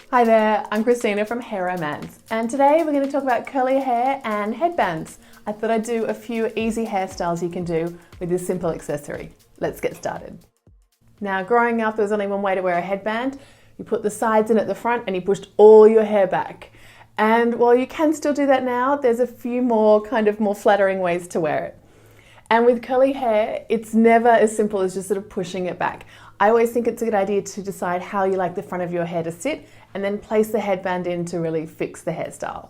Hi there, I'm Christina from Hair Romance, and today we're going to talk about curly hair and headbands. I thought I'd do a few easy hairstyles you can do with this simple accessory. Let's get started. Now, growing up, there was only one way to wear a headband. You put the sides in at the front and you pushed all your hair back. And while you can still do that now, there's a few more more flattering ways to wear it. And with curly hair, it's never as simple as just sort of pushing it back. I always think it's a good idea to decide how you like the front of your hair to sit and then place the headband in to really fix the hairstyle.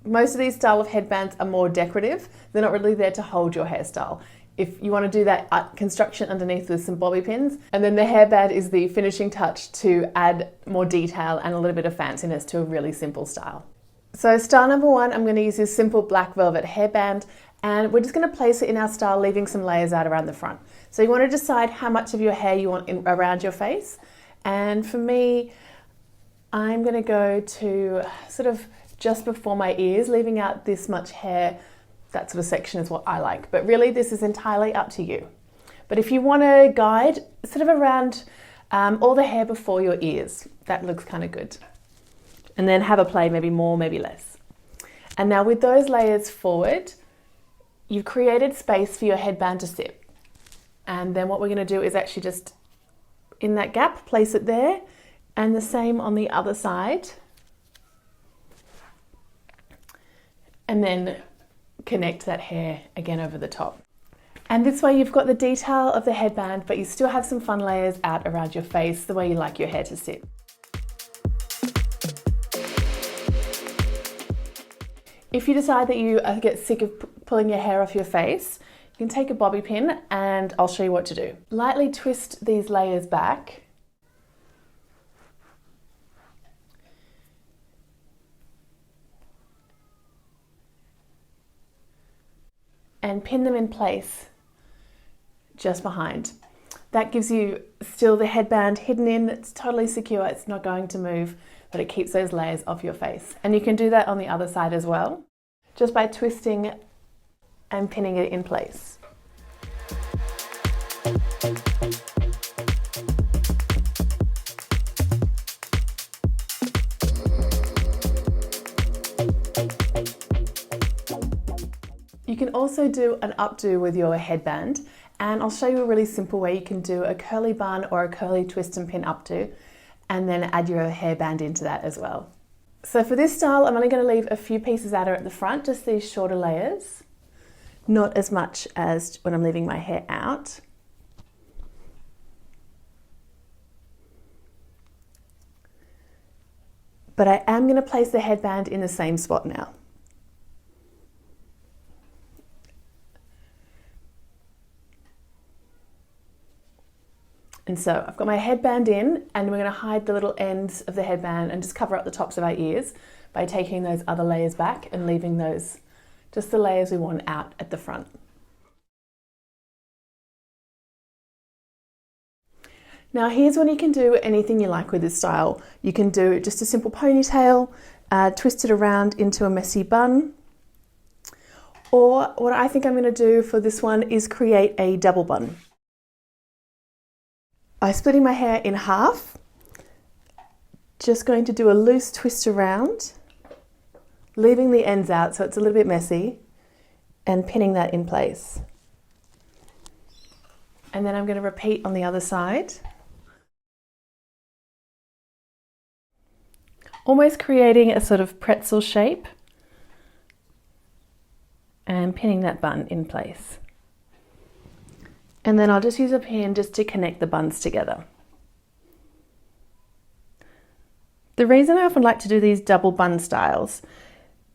Most of these style of headbands are more decorative. They're not really there to hold your hairstyle. If you want to do that construction underneath with some bobby pins, and then the hairband is the finishing touch to add more detail and a little bit of fanciness to a really simple style. So style number one, I'm going to use this simple black velvet hairband, and we're just going to place it in our style, leaving some layers out around the front. So you want to decide how much of your hair you want around your face. And for me, I'm going to go to sort of just before my ears, leaving out this much hair. That sort of section is what I like. But really, this is entirely up to you. But if you want to guide, sort of around all the hair before your ears, that looks kind of good. And then have a play, maybe more, maybe less. And now with those layers forward, you've created space for your headband to sit. And then what we're going to do is actually just, in that gap, place it there, and the same on the other side. And then connect that hair again over the top. And this way you've got the detail of the headband, but you still have some fun layers out around your face, the way you like your hair to sit. If you decide that you get sick of pulling your hair off your face, you can take a bobby pin and I'll show you what to do. Lightly twist these layers back. And pin them in place just behind. That gives you still the headband hidden in, it's totally secure, it's not going to move, but it keeps those layers off your face. And you can do that on the other side as well, just by twisting and pinning it in place. You can also do an updo with your headband, and I'll show you a really simple way you can do a curly bun or a curly twist and pin updo, and then add your hairband into that as well. So for this style, I'm only going to leave a few pieces out at the front, just these shorter layers, not as much as when I'm leaving my hair out. But I am going to place the headband in the same spot now. And so I've got my headband in, and we're going to hide the little ends of the headband and just cover up the tops of our ears by taking those other layers back and leaving those, just the layers we want out at the front. Now here's when you can do anything you like with this style. You can do just a simple ponytail, twist it around into a messy bun, or what I think I'm going to do for this one is create a double bun. By splitting my hair in half, just going to do a loose twist around, leaving the ends out so it's a little bit messy, and pinning that in place. And then I'm going to repeat on the other side, almost creating a sort of pretzel shape and pinning that bun in place. And then I'll just use a pin just to connect the buns together. The reason I often like to do these double bun styles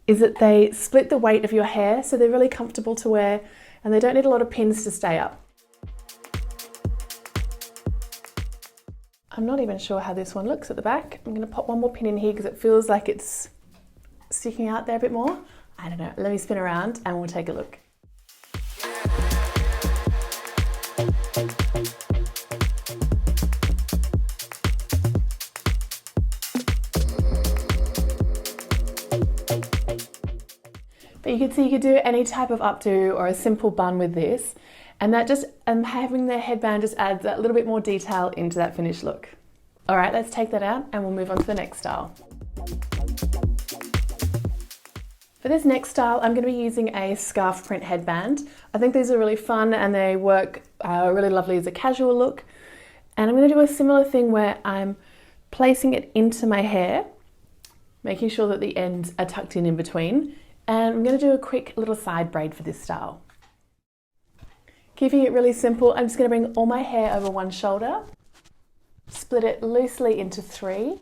is that they split the weight of your hair, so they're really comfortable to wear and they don't need a lot of pins to stay up. I'm not even sure how this one looks at the back. I'm going to pop one more pin in here because it feels like it's sticking out there a bit more. I don't know, let me spin around and we'll take a look. But you can see you could do any type of updo or a simple bun with this, and that just having the headband just adds that little bit more detail into that finished look. All right, let's take that out and we'll move on to the next style. For this next style, I'm going to be using a scarf print headband. I think these are really fun and they work really lovely as a casual look. And I'm going to do a similar thing where I'm placing it into my hair, making sure that the ends are tucked in between. And I'm going to do a quick little side braid for this style. Keeping it really simple, I'm just going to bring all my hair over one shoulder, split it loosely into 3.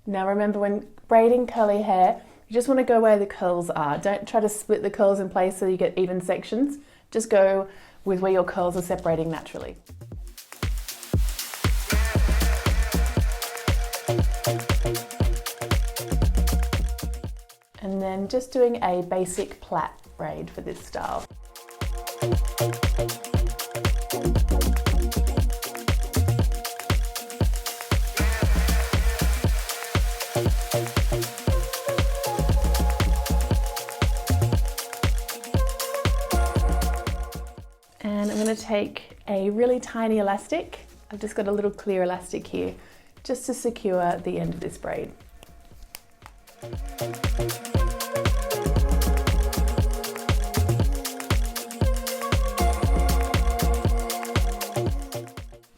Now remember, when braiding curly hair, you just want to go where the curls are. Don't try to split the curls in place so you get even sections. Just go with where your curls are separating naturally. And then just doing a basic plait braid for this style. And I'm going to take a really tiny elastic. I've just got a little clear elastic here just to secure the end of this braid.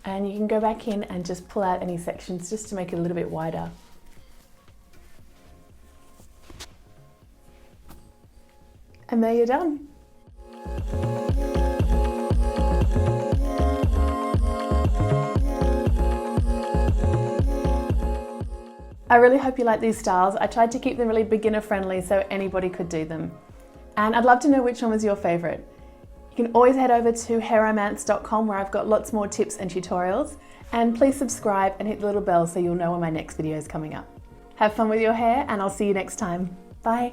And you can go back in and just pull out any sections just to make it a little bit wider. And there you're done. I really hope you like these styles. I tried to keep them really beginner friendly so anybody could do them. And I'd love to know which one was your favourite. You can always head over to hairromance.com where I've got lots more tips and tutorials. And please subscribe and hit the little bell so you'll know when my next video is coming up. Have fun with your hair and I'll see you next time. Bye.